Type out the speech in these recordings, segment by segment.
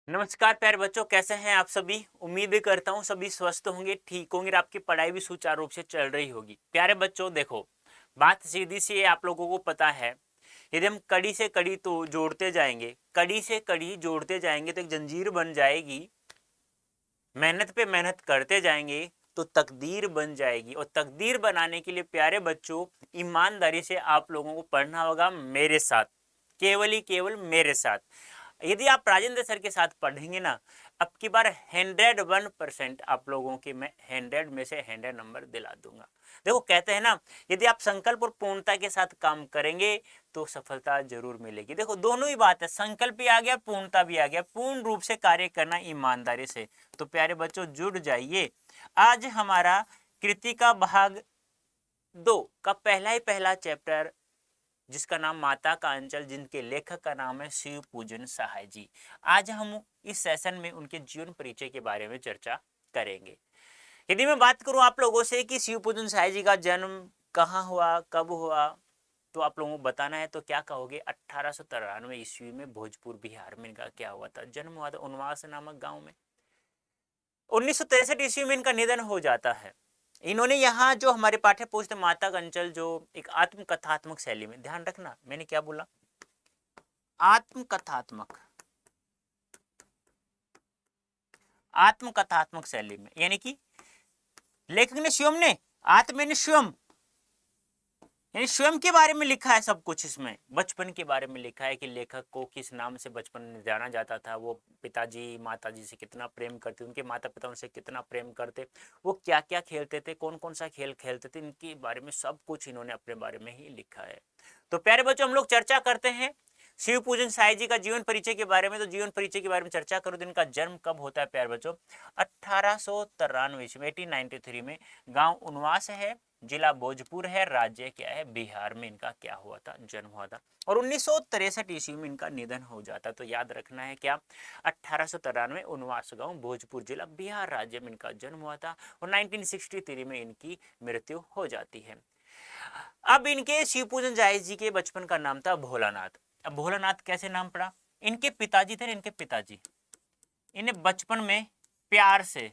नमस्कार प्यारे बच्चों, कैसे हैं आप सभी। उम्मीद करता हूँ सभी स्वस्थ होंगे, ठीक होंगे और आपकी पढ़ाई भी सुचारू रूप से चल रही होगी। प्यारे बच्चों देखो, बात सीधी सी है, आप लोगों को पता है यदि हम कड़ी से कड़ी तो जोड़ते जाएंगे, कड़ी से कड़ी जोड़ते जाएंगे तो एक जंजीर बन जाएगी। मेहनत पे मेहनत करते जाएंगे तो तकदीर बन जाएगी, और तकदीर बनाने के लिए प्यारे बच्चों ईमानदारी से आप लोगों को पढ़ना होगा मेरे साथ, केवल ही केवल मेरे साथ। यदि आप राजेंद्र सर के साथ पढ़ेंगे ना, अब की बार 101% आप लोगों के मैं 100 में से 100 नंबर दिला दूंगा। देखो कहते हैं ना, यदि आप संकल्प और पूर्णता के साथ काम करेंगे तो सफलता जरूर मिलेगी। देखो दोनों ही बात है, संकल्प भी आ गया, पूर्णता भी आ गया, पूर्ण रूप से कार्य करना ईमानदारी से। तो प्यारे बच्चों जुड़ जाइए। आज हमारा कृतिका भाग 2 का पहला चैप्टर, जिसका नाम माता का अंचल, जिनके लेखक का नाम है शिव पूजन सहाय जी। आज हम इस सेशन में उनके जीवन परिचय के बारे में चर्चा करेंगे। यदि मैं बात करूं आप लोगों से कि शिव पूजन सहाय जी का जन्म कहाँ हुआ, कब हुआ, तो आप लोगों को बताना है तो क्या कहोगे। 1893 ईस्वी में भोजपुर बिहार में इनका क्या हुआ था, जन्म हुआ था उनवास नामक गांव में। 1963 ईस्वी में इनका निधन हो जाता है। इन्होंने यहाँ जो हमारे पाठ्य पुस्तक माता का अंचल, जो एक आत्मकथात्मक शैली में, ध्यान रखना मैंने क्या बोला, आत्मकथात्मक, आत्मकथात्मक शैली में, यानी कि लेखक ने स्वयं ने, आत्म ने स्वयं, यानी स्वयं के बारे में लिखा है सब कुछ। इसमें बचपन के बारे में लिखा है कि लेखक को किस नाम से बचपन में जाना जाता था, वो पिताजी माताजी से कितना प्रेम करते, उनके माता पिता उनसे कितना प्रेम करते, वो क्या क्या खेलते थे, कौन कौन सा खेल खेलते थे, इनके बारे में सब कुछ इन्होंने अपने बारे में ही लिखा है। तो प्यारे बच्चों हम लोग चर्चा करते हैं शिव पूजन साई जी का जीवन परिचय के बारे में। तो जीवन परिचय के बारे में चर्चा करो तो इनका जन्म कब होता है प्यारे बच्चों, 1893 में, 1893 में। गांव उनवास है, जिला भोजपुर है, राज्य क्या है, बिहार में इनका क्या हुआ था, जन्म हुआ था। और 1963 ईस्वी में इनका निधन हो जाता। तो याद रखना है क्या, 1893 उनवास गांव, भोजपुर जिला, बिहार राज्य में इनका जन्म हुआ था, और 1963 में इनकी मृत्यु हो जाती है। अब इनके शिव पूजन जायज जी के बचपन का नाम था भोलानाथ। अब भोलानाथ कैसे नाम पड़ा, इनके पिताजी थे, इनके पिताजी इन्हें बचपन में प्यार से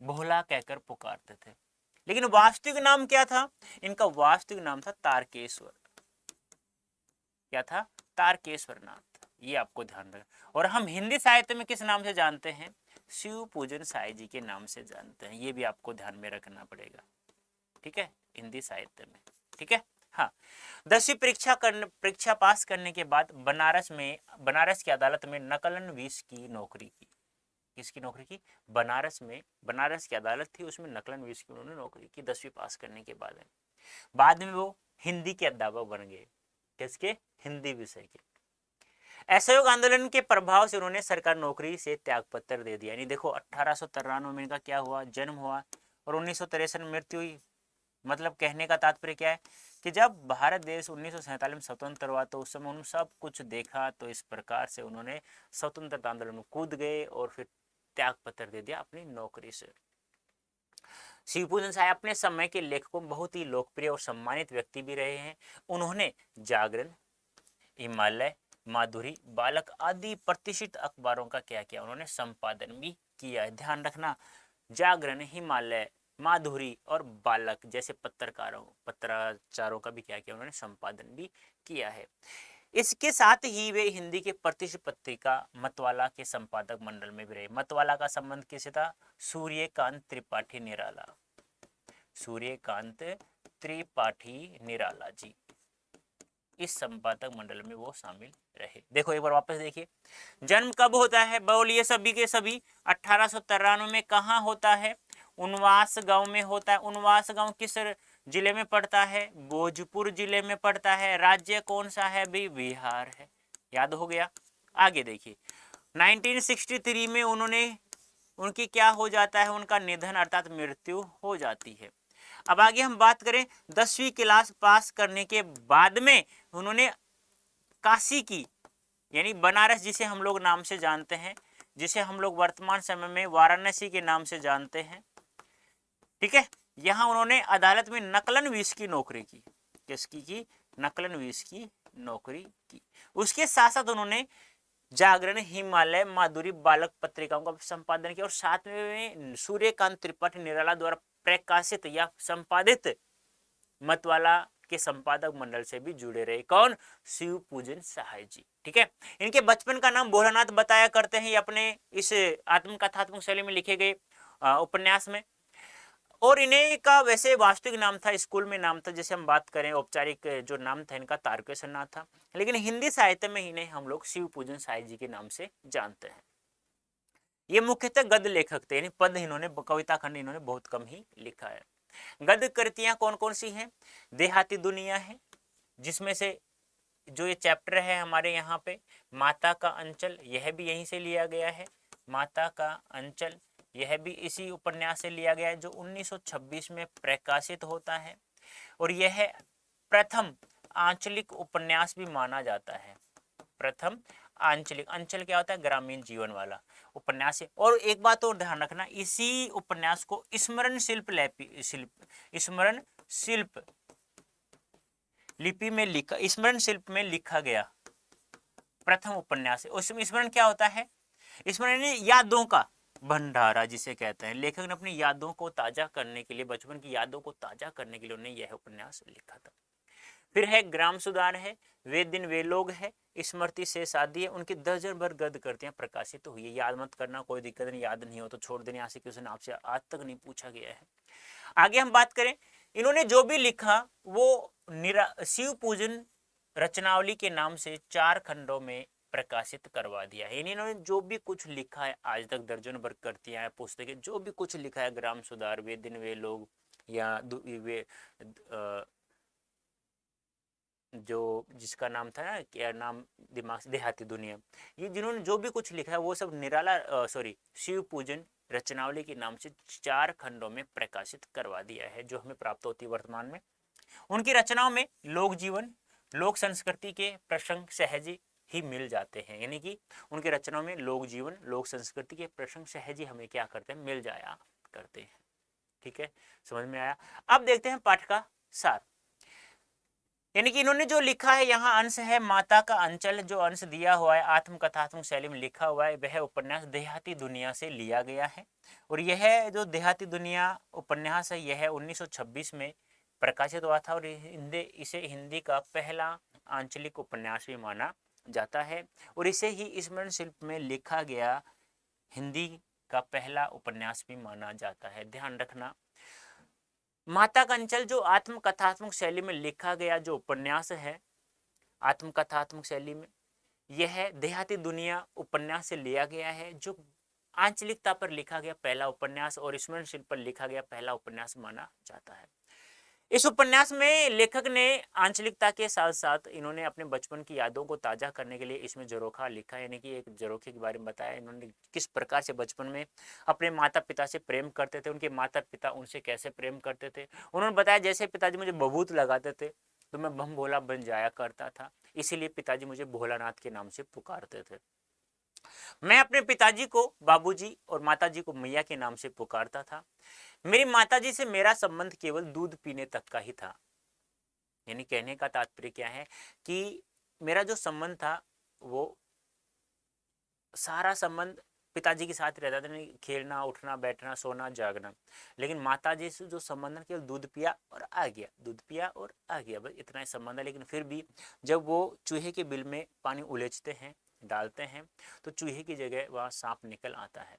भोला कहकर पुकारते थे, लेकिन वास्तविक नाम क्या था, इनका वास्तविक नाम था तारकेश्वर। क्या था, तारकेश्वर नाथ। ये आपको ध्यान रखना। और हम हिंदी साहित्य में किस नाम से जानते हैं, शिव पूजन साई जी के नाम से जानते हैं। ये भी आपको ध्यान में रखना पड़ेगा, ठीक है, हिंदी साहित्य में, ठीक है। हाँ, 10वीं परीक्षा पास करने के बाद बनारस की अदालत में नकलन 20 की नौकरी की। किसकी नौकरी की, बनारस में, बनारस की अदालत थी, उसमें नकलन 20 की उन्होंने नौकरी की 10वीं पास करने के बाद में वो हिंदी के अध्यापक बन गए। किसके, हिंदी विषय के। असहयोग आंदोलन के प्रभाव से उन्होंने सरकारी नौकरी से त्याग पत्र दे दिया। यानी देखो 1893 में इनका क्या हुआ, जन्म हुआ, और 1963 में मृत्यु हुई। मतलब कहने का तात्पर्य क्या है कि जब भारत देश 1947 में स्वतंत्र हुआ तो उस समय उन्होंने सब कुछ देखा, तो इस प्रकार से उन्होंने स्वतंत्रता आंदोलन में कूद गए और फिर त्याग पत्र दे दिया अपनी नौकरी से। शिव पूजन साय अपने समय के लेखकों बहुत ही लोकप्रिय और सम्मानित व्यक्ति भी रहे हैं। उन्होंने जागरण, हिमालय, माधुरी, बालक आदि प्रतिष्ठित अखबारों का क्या किया, उन्होंने संपादन भी किया है। ध्यान रखना, जागरण, हिमालय, माधुरी और बालक जैसे पत्राचारों का भी क्या किया, उन्होंने संपादन भी किया है। इसके साथ ही वे हिंदी के प्रतिष्ठित पत्रिका मतवाला के संपादक मंडल में भी रहे। मतवाला का संबंध किसे था, सूर्यकांत त्रिपाठी निराला, सूर्यकांत त्रिपाठी निराला जी, इस संपादक मंडल में वो शामिल रहे। देखो एक बार वापस देखिए, जन्म कब होता है, बोलिए सभी के सभी, 1893 में। कहाँ होता है, उनवास गांव में होता है। उनवास गांव किस जिले में पड़ता है, भोजपुर जिले में पड़ता है। राज्य कौन सा है भी, बिहार है। याद हो गया। आगे देखिए, 1963 में उनकी क्या हो जाता है, उनका निधन अर्थात मृत्यु हो जाती है। अब आगे हम बात करें, 10वीं क्लास पास करने के बाद में उन्होंने काशी की, यानी बनारस जिसे हम लोग नाम से जानते हैं, जिसे हम लोग वर्तमान समय में वाराणसी के नाम से जानते हैं, ठीक है, यहां उन्होंने अदालत में नकलन 20 की नौकरी की। किसकी की, नकलन 20 की नौकरी की। उसके साथ साथ उन्होंने जागरण, हिमालय, माधुरी, बालक पत्रिकाओं का संपादन किया और साथ में सूर्यकांत त्रिपाठी निराला द्वारा प्रकाशित या संपादित मतवाला के संपादक मंडल से भी जुड़े रहे। कौन? शिव पूजन सहाय जी। ठीक है, इनके बचपन का नाम भोलानाथ बताया करते हैं अपने इस आत्मकथात्मक शैली में लिखे गए उपन्यास में। और इन्हें का वैसे वास्तविक नाम था, स्कूल में नाम था, जैसे हम बात करें औपचारिक जो नाम था इनका तारकेश्वर नाथ था, लेकिन हिंदी साहित्य में इन्हें हम लोग शिव पूजन साई जी के नाम से जानते हैं। ये मुख्यतः गद्य लेखक थे, यानी पद इन्होंने, कविता खंड इन्होंने बहुत कम ही लिखा है। गद्य कृतियां कौन कौन सी हैं? देहाती दुनिया है, जिसमें से जो ये चैप्टर है हमारे यहाँ पे, माता का अंचल, यह भी यहीं से लिया गया है। माता का अंचल यह भी इसी उपन्यास से लिया गया है, जो 1926 में प्रकाशित होता है और यह प्रथम आंचलिक उपन्यास भी माना जाता है। प्रथम आंचलिक, अंचल क्या होता है? ग्रामीण जीवन वाला उपन्यास है। और एक बात और ध्यान रखना, इसी उपन्यास को स्मरण शिल्प लिपि में लिखा, स्मरण शिल्प में लिखा गया प्रथम उपन्यास है। उसमें स्मरण क्या होता है? स्मरण यादों का भंडारा जिसे कहते हैं। लेखक ने अपनी यादों को ताजा करने के लिए, बचपन की यादों को ताजा करने के लिए उन्होंने यह उपन्यास लिखा था। फिर है ग्राम सुधार है, वे दिन वे लोग है, स्मृति से शादी है, उनकी दर्जन भर गद्य कृतियां प्रकाशित हुई है। याद मत करना, कोई दिक्कत नहीं, याद नहीं हो तो छोड़ देने, यहाँ से क्वेश्चन आपसे आज तक नहीं पूछा गया है। आगे हम बात करें, इन्होंने जो भी लिखा वो शिव पूजन रचनावली के नाम से 4 खंडों में प्रकाशित करवा दिया है। इन्होंने जो भी कुछ लिखा है आज तक, दर्जन भर कृतियां, पुस्तकें, जो भी कुछ लिखा है, ग्राम सुधार, वे दिन वे लोग, या वे जो जिसका नाम था ना, क्या नाम दिमाग से, देहाती दुनिया, ये जिन्होंने जो भी कुछ लिखा है वो सब निराला शिव पूजन रचनावली के नाम से 4 खंडों में प्रकाशित करवा दिया है, जो हमें प्राप्त होती है वर्तमान में। उनकी रचनाओं में लोक जीवन, लोक संस्कृति के प्रसंग सहज ही मिल जाते हैं, यानी कि उनकी रचनाओं में लोक जीवन, लोक संस्कृति के प्रसंग सहज ही हमें क्या करते हैं? मिल जाया करते हैं। ठीक है, समझ में आया? अब देखते हैं पाठ का सार, यानी कि इन्होंने जो लिखा है, यहाँ अंश है माता का अंचल, जो अंश दिया हुआ है आत्मकथात्मक शैली में लिखा हुआ है, वह उपन्यास देहाती दुनिया से लिया गया है। और यह जो देहाती दुनिया उपन्यास है, यह 1926 में प्रकाशित हुआ था और इसे हिंदी का पहला आंचलिक उपन्यास भी माना जाता है और इसे ही स्मरण शिल्प में लिखा गया हिंदी का पहला उपन्यास भी माना जाता है। ध्यान रखना, माता का अंचल जो आत्मकथात्मक शैली में लिखा गया जो उपन्यास है, आत्मकथात्मक शैली में, यह देहाती दुनिया उपन्यास से लिया गया है, जो आंचलिकता पर लिखा गया पहला उपन्यास और स्मरण शिल्प पर लिखा गया पहला उपन्यास माना जाता है। इस उपन्यास में लेखक ने आंचलिकता के साथ साथ इन्होंने अपने बचपन की यादों को ताजा करने के लिए इसमें झरोखा लिखा, यानी कि एक झरोखे के बारे में बताया इन्होंने, किस प्रकार से बचपन में अपने माता पिता से प्रेम करते थे, उनके माता पिता उनसे कैसे प्रेम करते थे। उन्होंने बताया जैसे पिताजी मुझे बबूत लगाते थे तो मैं बम भोला बन जाया करता था, इसीलिए पिताजी मुझे भोलानाथ के नाम से पुकारते थे। मैं अपने पिताजी को बाबूजी और माताजी को मैया के नाम से पुकारता था। मेरी माताजी से मेरा संबंध केवल दूध पीने तक का ही था। यानी कहने का तात्पर्य क्या है कि मेरा जो संबंध था वो सारा संबंध पिताजी के साथ रहता था, नहीं खेलना, उठना, बैठना, सोना, जागना, लेकिन माताजी से जो संबंध है केवल दूध पिया और आ गया, दूध पिया और आ गया, बस इतना ही संबंध है। लेकिन फिर भी जब वो चूहे के बिल में पानी उलेचते हैं, डालते हैं, तो चूहे की जगह वहाँ सांप निकल आता है,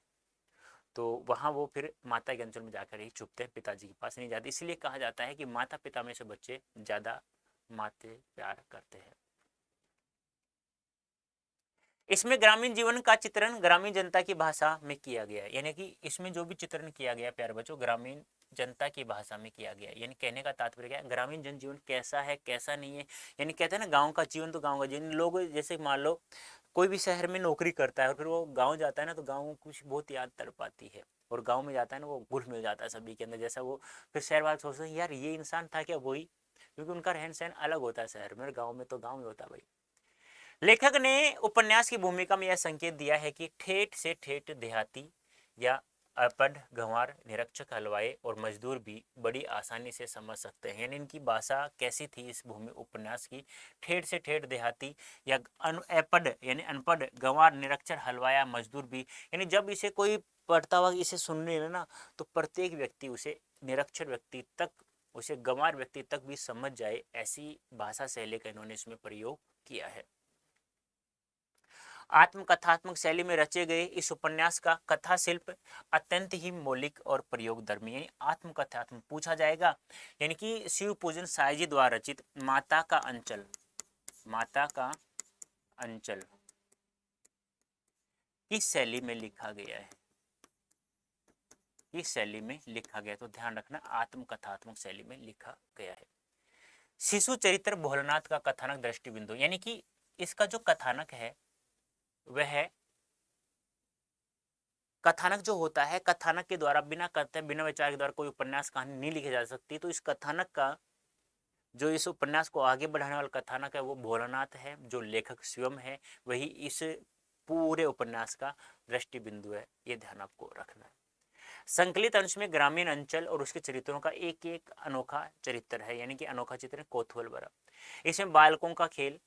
तो वहाँ वो फिर माता के अंचल में जाकर ही छुपते हैं, पिताजी के पास नहीं जाते। इसलिए कहा जाता है कि माता पिता में से बच्चे ज्यादा माते प्यार करते हैं। इसमें ग्रामीण जीवन का चित्रण ग्रामीण जनता की भाषा में किया गया है, यानी कि इसमें जो भी चित्रण किया गया प्यारे बच्चों, ग्रामीण जनता की भाषा में किया गया है। यानी कहने का तात्पर्य क्या है, ग्रामीण जनजीवन कैसा है कैसा नहीं है, यानी कहते हैं ना गाँव का जीवन तो गाँव का जीवन, लोग जैसे मान लो कोई भी शहर में नौकरी करता है और फिर वो गाँव जाता है ना, तो गाँव कुछ बहुत याद तड़पाती है, और गाँव में जाता है ना वो घुल मिल जाता है सभी के अंदर, जैसा वो फिर शहर वाले सोचते हैं यार ये इंसान था क्या वही, क्योंकि उनका रहन सहन अलग होता है शहर में, गाँव में तो गाँव में होता है भाई। लेखक ने उपन्यास की भूमिका में यह संकेत दिया है कि ठेठ से ठेठ देहाती या अपढ़, गंवार, निरक्षर, हलवाई और मजदूर भी बड़ी आसानी से समझ सकते हैं। यानी इनकी भाषा कैसी थी इस भूमि उपन्यास की, ठेठ से ठेठ देहाती या अपढ़ यानी अनपढ़, गंवार, निरक्षर, हलवाया, मजदूर भी, यानी जब इसे कोई पढ़ता हुआ इसे सुनने ना तो प्रत्येक व्यक्ति उसे, निरक्षर व्यक्ति तक उसे, गंवार व्यक्ति तक भी समझ जाए, ऐसी भाषा शैली का इन्होंने इसमें प्रयोग किया है। आत्मकथात्मक शैली में रचे गए इस उपन्यास का कथा शिल्प अत्यंत ही मौलिक और प्रयोगधर्मी, यानी आत्मकथात्मक पूछा जाएगा, यानी कि शिव पूजन सायजी द्वारा रचित माता का अंचल, माता का अंचल किस शैली में लिखा गया है, इस शैली में लिखा गया, तो ध्यान रखना आत्मकथात्मक शैली में लिखा गया है। शिशु चरित्र भोलानाथ का कथानक दृष्टिबिंदु, यानी कि इसका जो कथानक है वह कथानक जो होता है, कथानक के द्वारा बिना कथन बिना विचार के द्वारा कोई उपन्यास कहानी नहीं लिखी जा सकती, तो इस कथानक का जो इस उपन्यास को आगे बढ़ाने वाला कथानक है वो भोलानाथ है, जो लेखक स्वयं है, वही इस पूरे उपन्यास का दृष्टिबिंदु है, ये ध्यान आपको रखना है। संकलित अंश में ग्रामीण अंचल और उसके चरित्रों का एक एक अनोखा चरित्र है, यानी कि अनोखा चित्र कौतूहल भरा। इसमें बालकों का खेल,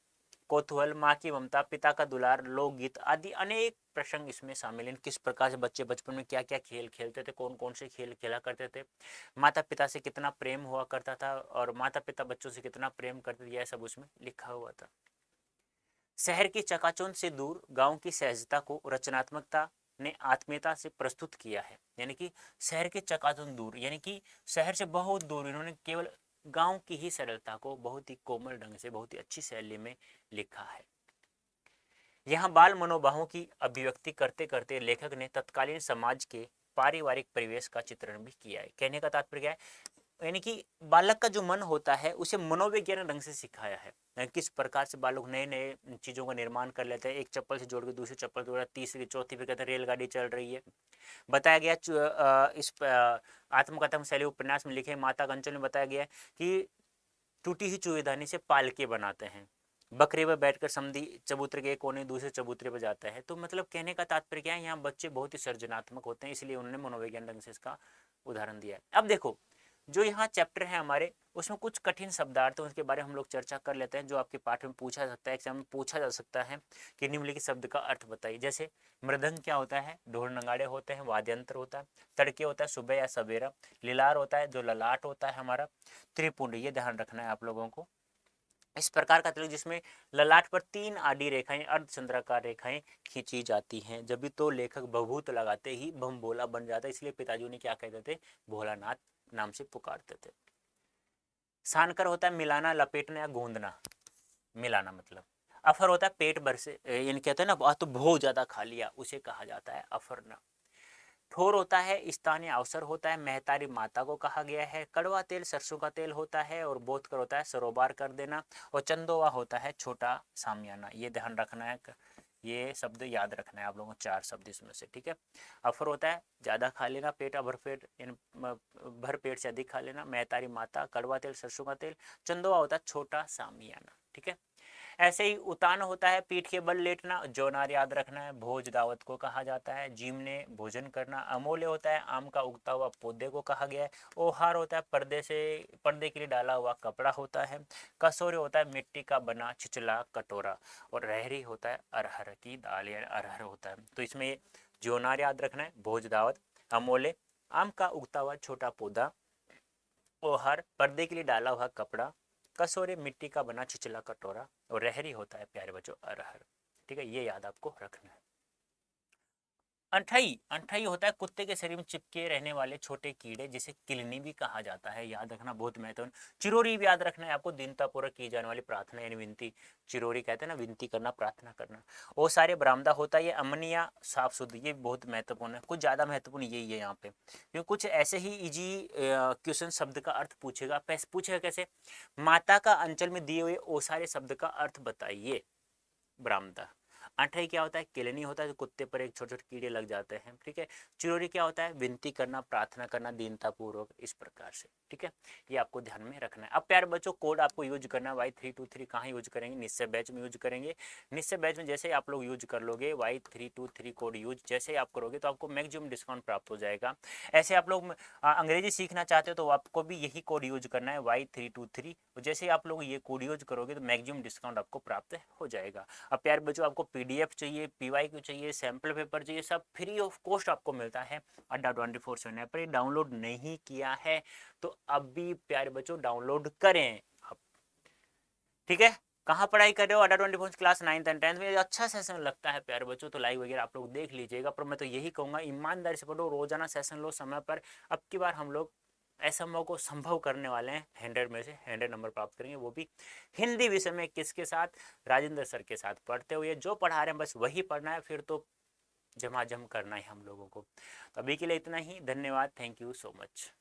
कौतूहल, माँ की ममता, पिता का दुलार, लोकगीत आदि अनेक प्रसंग इसमें शामिल हैं। किस प्रकार से बच्चे बचपन में क्या क्या खेल खेलते थे, कौन कौन से खेल खेला करते थे, माता पिता से कितना प्रेम हुआ करता था और माता पिता बच्चों से कितना प्रेम करते थे, यह सब उसमें लिखा हुआ था। शहर की चकाचौंध से दूर गांव की सहजता को रचनात्मकता ने आत्मीयता से प्रस्तुत किया है, यानी कि शहर के चकाचौंध दूर, यानी कि शहर से बहुत दूर इन्होंने केवल गांव की ही सरलता को बहुत ही कोमल ढंग से, बहुत ही अच्छी शैली में लिखा है। यहाँ बाल मनोभावों की अभिव्यक्ति करते करते लेखक ने तत्कालीन समाज के पारिवारिक परिवेश का चित्रण भी किया है। कहने का तात्पर्य क्या है, यानी कि बालक का जो मन होता है उसे मनोवैज्ञानिक ढंग से सिखाया है, किस प्रकार से बालक नए नए चीजों का निर्माण कर लेते हैं, एक चप्पल से जोड़ के दूसरी चप्पल जोड़ा, तीसरी चौथी पे कहते हैं रेलगाड़ी चल रही है। बताया गया इस आत्मकथा शैली उपन्यास में लिखे माता कंचन में बताया गया कि टूटी हुई चूड़ीदानी से पालके बनाते हैं, बकरे पर बैठकर समधी चबूतरे के कोने दूसरे चबूतरे पर जाता है। तो मतलब कहने का तात्पर्य क्या है, यहाँ बच्चे बहुत ही सृजनात्मक होते हैं, इसलिए उन्होंने मनोविज्ञान ढंग से इसका उदाहरण दिया है। अब देखो जो यहाँ चैप्टर है हमारे, उसमें कुछ कठिन शब्दार्थ है, उसके बारे में हम लोग चर्चा कर लेते हैं, जो आपके पाठ में पूछा जा सकता है, एग्जाम में पूछा जा सकता है कि निम्नलिखित शब्द का अर्थ बताइए। जैसे मृदंग क्या होता है, ढोल नगाड़े होते हैं, वाद्य यंत्र होता है, तड़के होता है सुबह या सवेरा, लिलार होता है जो ललाट होता है हमारा, त्रिपुंड, ये ध्यान रखना है आप लोगों को। इस प्रकार का तिलक जिसमें ललाट पर 3 आडी रेखाएं अर्धचंद्राकार रेखाएं खींची जाती हैं, जब भी तो लेखक भभूत लगाते ही बम भोला बन जाता है, इसलिए पिताजी ने क्या कहते थे, भोलानाथ नाम से पुकारते थे। सानकर होता है मिलाना, लपेटना या गूंदना, मिलाना मतलब। अफर होता है पेट भर से, यानी कहते हैं ना तो बहुत ज्यादा खा लिया, उसे कहा जाता है अफरना। ठोर होता है स्थानीय अवसर होता है, महतारी माता को कहा गया है। कड़वा तेल सरसों का तेल होता है और बोधकर होता है सरोबार कर देना, और चंदोवा होता है छोटा सामियाना, ये ध्यान रखना है, ये शब्द याद रखना है आप लोगों को, 4 शब्द इसमें से, ठीक है। अफर होता है ज्यादा खा लेना, पेट भर पेट भर पेट से अधिक खा लेना, महतारी माता, कड़वा तेल सरसों का तेल, चंदोवा होता है छोटा सामियाना, ठीक है। ऐसे ही उतान होता है पीठ के बल लेटना, जोनार याद रखना है, भोज दावत को कहा जाता है, जीमने भोजन करना, अमोले होता है आम का उगता हुआ पौधे को कहा गया है, ओहार होता है पर्दे के लिए डाला हुआ कपड़ा होता है, कसोरे होता है मिट्टी का बना छिचला कटोरा, और रहरी होता है अरहर की दाल या अरहर होता है। तो इसमें जोनार याद रखना है, भोज दावत, अमोले आम का उगता हुआ छोटा पौधा, ओहर पर्दे के लिए डाला हुआ कपड़ा, कसोरे मिट्टी का बना छिचला कटोरा, और रहरी होता है प्यारे बच्चों अरहर, ठीक है, ये याद आपको रखना है। अंठई, अंठई होता है कुत्ते के शरीर में चिपके रहने वाले छोटे कीड़े, जिसे किलनी भी कहा जाता है, याद रखना बहुत महत्वपूर्ण। चिरोरी भी याद रखना है आपको, दीनतापूर्वक की जाने वाली प्रार्थना यानी विनती, चिरोरी कहते हैं ना, विनती करना, प्रार्थना करना। वो सारे बरामदा होता है, ये अमनिया साफ शुद्ध, ये बहुत महत्वपूर्ण है, कुछ ज्यादा महत्वपूर्ण यही है यहाँ पे, क्योंकि कुछ ऐसे ही इजी क्वेश्चन शब्द का अर्थ पूछेगा। पूछेगा कैसे, माता का अंचल में दिए हुए ओ सारे शब्द का अर्थ बताइए, बरामदा। अठई क्या होता है? केलनी होता है, कुत्ते पर एक छोटे छोटे कीड़े लग जाते हैं, ठीक है। चिरोरी क्या होता है? विनती करना, प्रार्थना करना दीनता पूर्वक, इस प्रकार से, ठीक है। ये आपको ध्यान में रखना है। अब प्यारे बच्चों कोड आपको यूज करना है Y323 कहाँ यूज करेंगे? निश्चय बैच में यूज करेंगे। निश्चय बैच में जैसे आप लोग यूज कर लोगे Y323 कोड यूज जैसे ही आप करोगे तो आपको मैक्सिमम डिस्काउंट प्राप्त हो जाएगा। ऐसे आप लोग अंग्रेजी सीखना चाहते हो तो आपको भी यही कोड यूज करना है Y323। जैसे ही आप लोग ये कोड यूज करोगे तो मैक्सिमम डिस्काउंट आपको प्राप्त हो जाएगा। अब प्यारे बच्चों आपको PDF चाहिए, PYQ चाहिए, सैम्पल पेपर चाहिए, सब फ्री ऑफ कॉस्ट आपको मिलता है अड्डा 24/7 ऐप पर। डाउनलोड नहीं किया है तो अभी प्यारे बच्चों डाउनलोड करें आप, ठीक है। कहाँ पढ़ाई कर रहे हो? अड्डा 24 क्लास 9th एंड 10th में अच्छा सेशन लगता है प्यारे बच्चों, तो लाइव वगैरह आप लोग देख लीजिएगा। पर मैं तो यही कहूँगा ईमानदारी से पढ़ो, रोजाना सेशन लो समय पर। अब की बार हम लोग असंभव को संभव करने वाले हैं, 100 में से 100 नंबर प्राप्त करेंगे, वो भी हिंदी विषय में। किसके साथ? राजेंद्र सर के साथ पढ़ते हुए। जो पढ़ा रहे हैं बस वही पढ़ना है, फिर तो झमाझम करना है हम लोगों को। तो अभी के लिए इतना ही, धन्यवाद, थैंक यू सो मच।